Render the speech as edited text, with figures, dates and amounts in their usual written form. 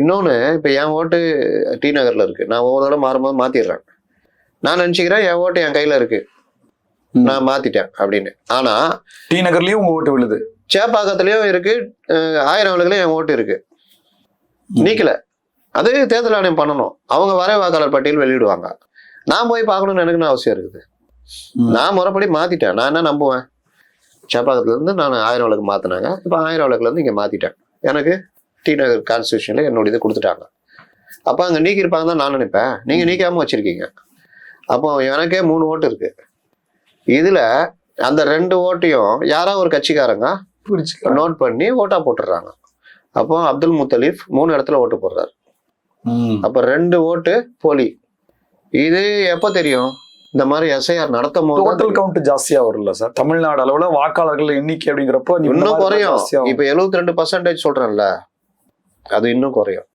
இன்னொன்னு இப்ப என் ஓட்டு டி நகர்ல இருக்கு, நான் ஒவ்வொரு தடவை மாறும்போது மாத்திடுறேன். நான் நினைச்சுக்கிறேன் என் ஓட்டு என் கையில இருக்கு, நான் மாத்திட்டேன் அப்படின்னு. ஆனா டி நகர்லயும் உங்க ஓட்டு விழுது, சேப்பாக்கத்துலயும் இருக்கு, 1000 விளக்குலயும் என் ஓட்டு இருக்கு, நீக்கல. அது தேர்தல் ஆணையம் பண்ணணும். அவங்க வரை வாக்காளர் பட்டியல் வெளியிடுவாங்க. நான் போய் பார்க்கணும்னு எனக்கு அவசியம் இருக்குது. நான் முறைப்படி மாத்திட்டேன். நான் என்ன நம்புவேன்? சேப்பாக்கத்துல இருந்து நான் 1000 விளக்கு மாத்தினாங்க, இப்ப 1000 விளக்குல இருந்து இங்க மாத்திட்டேன். எனக்கு டி நகர் கான்ஸ்டியூஷன்ல என்னோட இதை கொடுத்துட்டாங்க. அப்ப அங்க நீக்கிருப்பாங்க தான் நான் நினைப்பேன். நீங்க நீக்காம வச்சிருக்கீங்க. அப்போ எனக்கே 3 ஓட்டு இருக்கு. இதுல அந்த 2 ஓட்டையும் யாரோ ஒரு கட்சிக்காரங்க நோட் பண்ணி ஓட்டா போட்டுடுறாங்க. அப்போ அப்துல் முத்தலீப் 3 இடத்துல ஓட்டு போடுறாரு. அப்ப 2 ஓட்டு போலி. இது எப்ப தெரியும்? இந்த மாதிரி எஸ்ஐஆர் நடத்தும் போது டோட்டல் கவுண்ட் ஜாஸ்தியா வரும்ல சார். தமிழ்நாடு அளவுல வாக்காளர்கள் எண்ணிக்கை அப்படிங்கிறப்போ இன்னும் குறையும். இப்ப 72% சொல்றேன்ல, அது இன்னும் குறையும்.